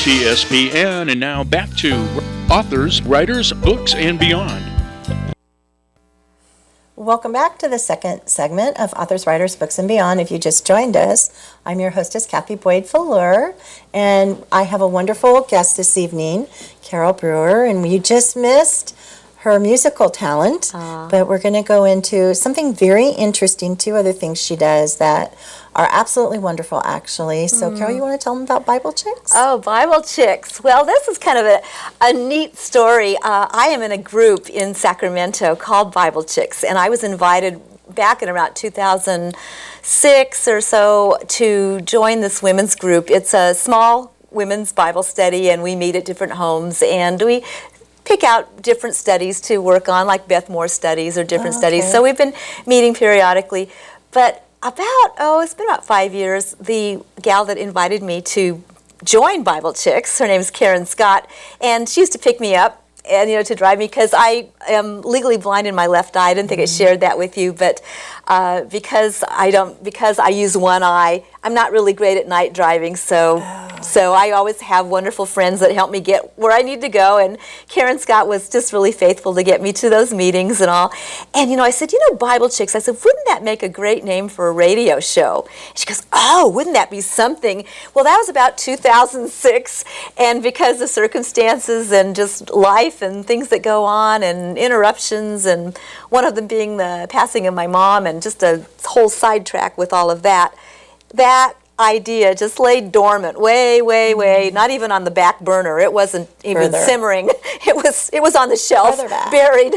WTSPN. And now back to authors, writers, books, and beyond. Welcome back to the second segment of Authors, Writers, Books, and Beyond. If you just joined us, I'm your hostess, Kathy Boyd Fellure, and I have a wonderful guest this evening, Carole Brewer, and you just missed her musical talent, but we're going to go into something very interesting, two other things she does that are absolutely wonderful, actually. So, Carole, you want to tell them about Bible Chicks? Oh, Bible Chicks. Well, this is kind of a neat story. I am in a group in Sacramento called Bible Chicks, and I was invited back in around 2006 or so to join this women's group. It's a small women's Bible study, and we meet at different homes, and we pick out different studies to work on, like Beth Moore studies or different studies. So we've been meeting periodically. But it's been about 5 years, the gal that invited me to join Bible Chicks, her name is Karen Scott, and she used to pick me up and, to drive me, because I am legally blind in my left eye. I didn't think I shared that with you, but because I use one eye, I'm not really great at night driving, so I always have wonderful friends that help me get where I need to go, and Karen Scott was just really faithful to get me to those meetings and all. And, I said, Bible Chicks, I said, wouldn't that make a great name for a radio show? She goes, oh, wouldn't that be something? Well, that was about 2006, and because of circumstances and just life and things that go on and interruptions, and one of them being the passing of my mom, and just a whole sidetrack with all of that, that idea just lay dormant, way, not even on the back burner. It wasn't even simmering. It was on the shelf, buried,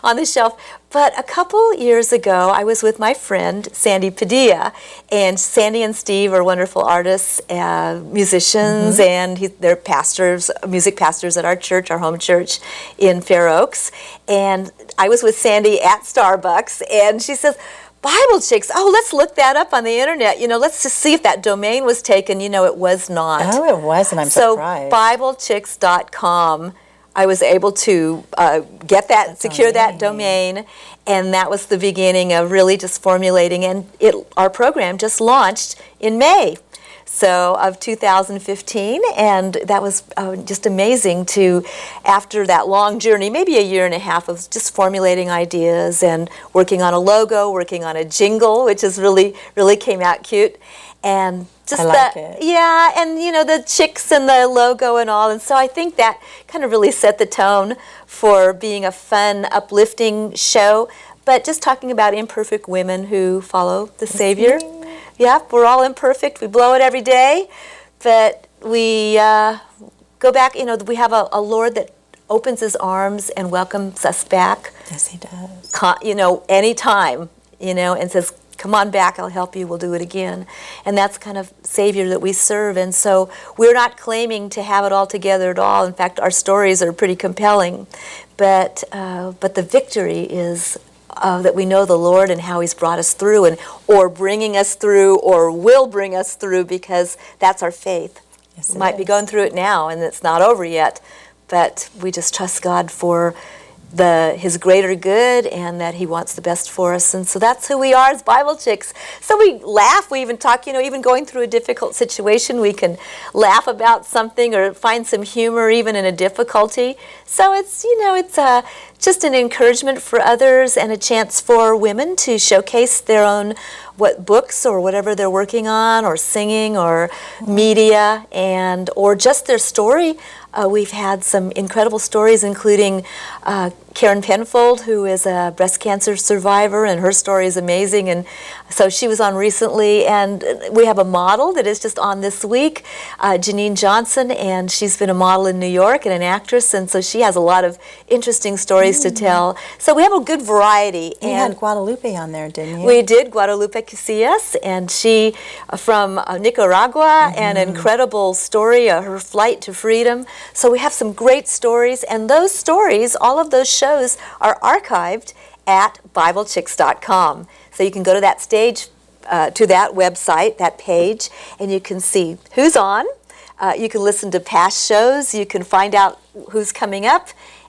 on the shelf. But a couple years ago, I was with my friend Sandy Padilla, and Sandy and Steve are wonderful artists, musicians, and they're pastors, music pastors at our church, our home church in Fair Oaks. And I was with Sandy at Starbucks, and she says, Bible Chicks, let's look that up on the internet. Let's just see if that domain was taken. It was not. Oh, it wasn't. I'm surprised. So BibleChicks.com, I was able to secure that domain, and that was the beginning of really just formulating. And our program just launched in May of 2015, and that was just amazing to, after that long journey, maybe a year and a half of just formulating ideas and working on a logo, working on a jingle, which is really came out cute, and just it. Yeah, and the chicks and the logo and all, and so I think that kind of really set the tone for being a fun, uplifting show, but just talking about imperfect women who follow the Savior. Yeah, we're all imperfect. We blow it every day, but we go back. We have a Lord that opens His arms and welcomes us back. Yes, He does. Anytime, and says, "Come on back. I'll help you. We'll do it again." And that's kind of Savior that we serve. And so we're not claiming to have it all together at all. In fact, our stories are pretty compelling, but the victory is that we know the Lord and how He's brought us through, or bringing us through, or will bring us through, because that's our faith. Yes, we might be going through it now, and it's not over yet, but we just trust God for His greater good, and that He wants the best for us. And so that's who we are as Bible Chicks. So we laugh, we even talk, even going through a difficult situation, we can laugh about something or find some humor even in a difficulty. So it's, it's just an encouragement for others, and a chance for women to showcase their own books or whatever they're working on, or singing, or media, or just their story. We've had some incredible stories, including Karen Penfold, who is a breast cancer survivor, and her story is amazing. And so she was on recently, and we have a model that is just on this week, Janine Johnson, and she's been a model in New York and an actress, and so she has a lot of interesting stories to tell. So we have a good variety. You had Guadalupe on there, didn't you? We did, Guadalupe Casillas, and she from Nicaragua, and an incredible story, her flight to freedom. So we have some great stories, and those stories, all of those shows, are archived at BibleChicks.com. So you can go to that stage, to that website, that page, and you can see who's on. You can listen to past shows. You can find out who's coming up,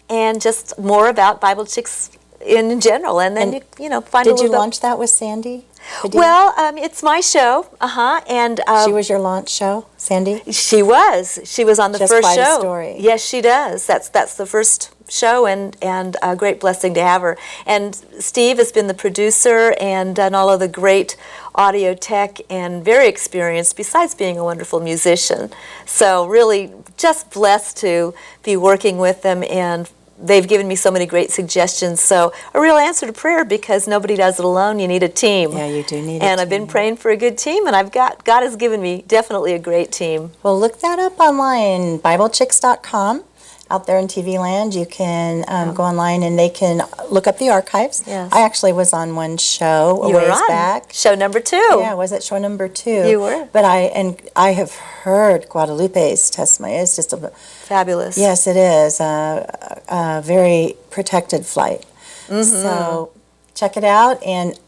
and just more about Bible Chicks in general, and then you know, find a Did little you bit. launch that with Sandy Padilla? Well, it's my show, and She was your launch show, Sandy? she was on the She has first quite a show. story. Yes, she does. That's the first show, and a great blessing to have her. And Steve has been the producer and done all of the great audio tech, and very experienced, besides being a wonderful musician. So really just blessed to be working with them, and they've given me so many great suggestions. So a real answer to prayer, because nobody does it alone. You need a team. Yeah, you do need a And I've been team. praying for a good team, and God has given me definitely a great team. Well, look that up online, BibleChicks.com. Out there in TV land, you can go online and they can look up the archives. Yes. I actually was on one show a You were ways on back. show number 2. Yeah, was it show number 2? You were. But I have heard Guadalupe's testimony. It's just a Fabulous. yes, it is a very protected flight. So check it out, and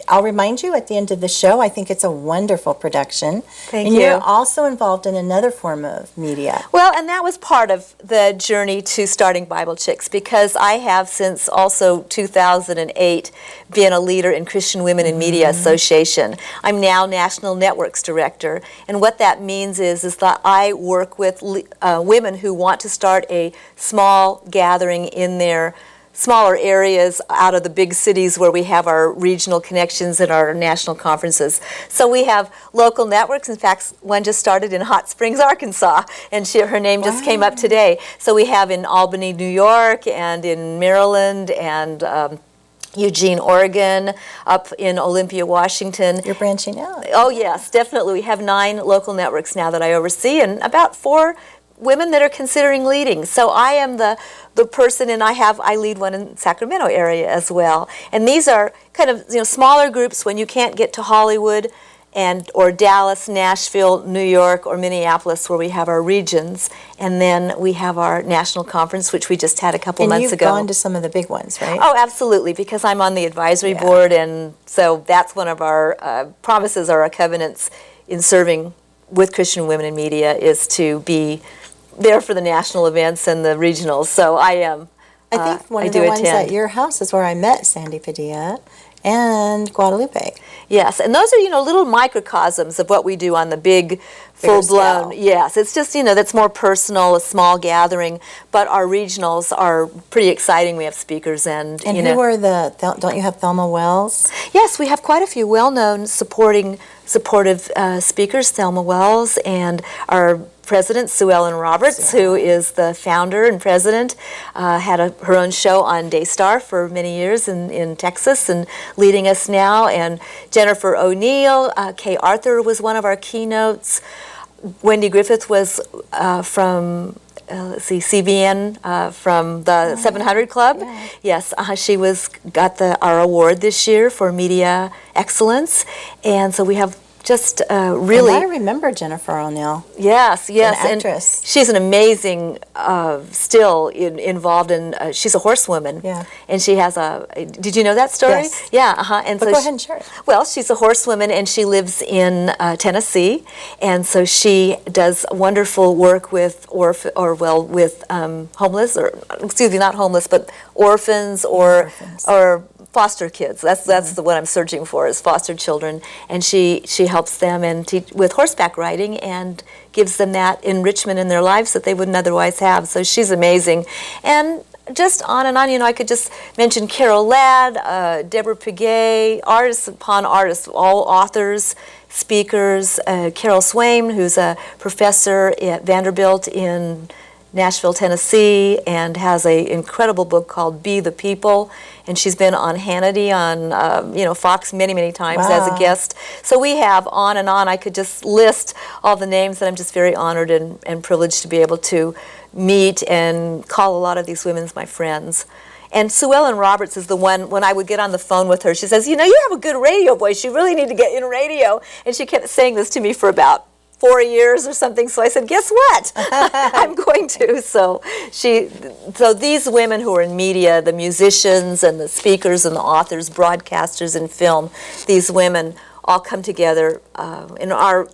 I'll remind you at the end of the show. I think it's a wonderful production. Thank and you. you're also involved in another form of media. Well, and that was part of the journey to starting Bible Chicks, because I have since also 2008 been a leader in Christian Women in Media Association. I'm now National Networks Director, and what that means is that I work with women who want to start a small gathering in their smaller areas out of the big cities where we have our regional connections and our national conferences. So we have local networks. In fact, one just started in Hot Springs, Arkansas, and her name just came up today. So we have in Albany, New York, and in Maryland, and Eugene, Oregon, up in Olympia, Washington. You're branching out. Oh yes, definitely. We have 9 local networks now that I oversee, and about 4 women that are considering leading. So I am the person, and I lead one in Sacramento area as well. And these are kind of smaller groups when you can't get to Hollywood or Dallas, Nashville, New York, or Minneapolis, where we have our regions. And then we have our national conference, which we just had a couple months ago. And you've gone to some of the big ones, right? Oh, absolutely, because I'm on the advisory board, and so that's one of our promises or our covenants in serving with Christian Women in Media, is to be there for the national events and the regionals. So I am. I think one of the ones at your house is where I met Sandy Padilla and Guadalupe. Yes, and those are little microcosms of what we do on the big, full-blown. scale. Yes, it's just that's more personal, a small gathering. But our regionals are pretty exciting. We have speakers and And who are don't you have Thelma Wells? Yes, we have quite a few well-known supportive speakers. Thelma Wells, and our president, Sue Ellen Roberts, who is the founder and president, had her own show on Daystar for many years in Texas, and leading us now. And Jennifer O'Neill, Kay Arthur was one of our keynotes. Wendy Griffith was from CBN, from the 700 Club. Yeah. Yes, she got our award this year for media excellence, and so we have just really. I remember Jennifer O'Neill. Yes, An and actress. she's an amazing, still involved in. She's a horsewoman. Yeah. And she has Did you know that story? Yes. Yeah. And But so go ahead and share it. Well, she's a horsewoman, and she lives in Tennessee, and so she does wonderful work with homeless, or excuse me, not homeless, but orphans or foster kids. That's the what I'm searching for, is foster children, and she helps them and with horseback riding, and gives them that enrichment in their lives that they wouldn't otherwise have. So she's amazing, and just on and on. I could just mention Carol Ladd, Deborah Piguet, artists upon artists, all authors, speakers. Carol Swain, who's a professor at Vanderbilt in Nashville, Tennessee, and has an incredible book called Be the People, and she's been on Hannity on Fox many times as a guest. So we have on and on. I could just list all the names that I'm just very honored and privileged to be able to meet and call a lot of these women my friends. And Sue Ellen Roberts is the one, when I would get on the phone with her, she says, you have a good radio voice. You really need to get in radio. And she kept saying this to me for about 4 years or something. So I said, guess what? I'm going to. So these women who are in media, the musicians and the speakers and the authors, broadcasters and film, these women all come together in our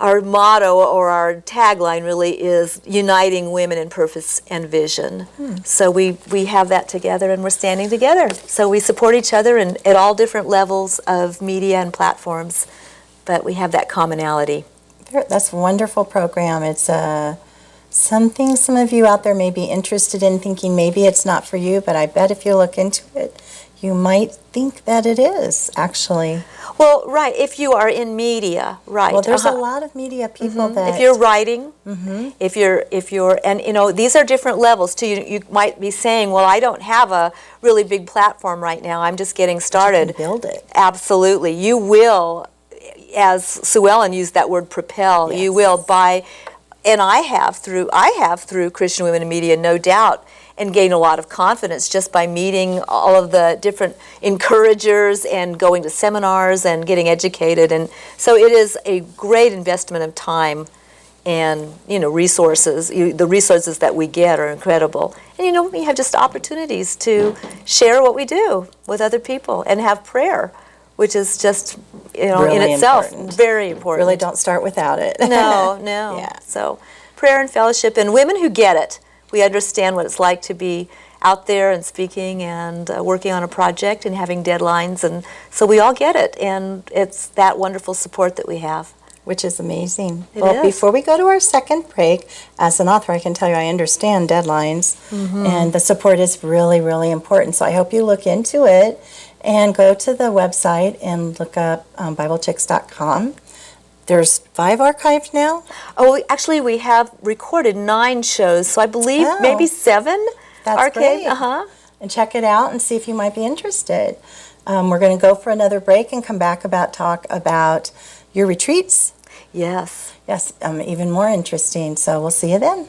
our motto or our tagline really is uniting women in purpose and vision. So we have that together, and we're standing together. So we support each other at all different levels of media and platforms, but we have that commonality. That's a wonderful program. It's something some of you out there may be interested in, thinking maybe it's not for you, but I bet if you look into it, you might think that it is, actually. Well, right, if you are in media, right. Well, there's a lot of media people that... If you're writing, if you're, and you know, these are different levels too. You might be saying, well, I don't have a really big platform right now. I'm just getting started. You can build it. Absolutely. You will, as Sue Ellen used that word, propel. Yes. You will by, and I have through Christian Women in Media, no doubt, and gain a lot of confidence just by meeting all of the different encouragers and going to seminars and getting educated. And so it is a great investment of time and, you know, resources. The resources that we get are incredible. And, you know, we have just opportunities to share what we do with other people and have prayer, which is just, you know, Really in itself important. very important. Really don't start without it. No. Yeah. So prayer and fellowship, and women who get it. We understand what it's like to be out there and speaking and working on a project and having deadlines, and so we all get it, and it's that wonderful support that we have. Which is amazing. It Well, is. before we go to our second break, as an author, I can tell you I understand deadlines, and the support is really, really important. So I hope you look into it and go to the website and look up BibleChicks.com. There's 5 archived now? Oh, actually, we have recorded 9 shows, so I believe Oh. maybe 7 That's archived. great. And check it out and see if you might be interested. We're going to go for another break and come back talk about your retreats. Yes. Yes, even more interesting. So we'll see you then.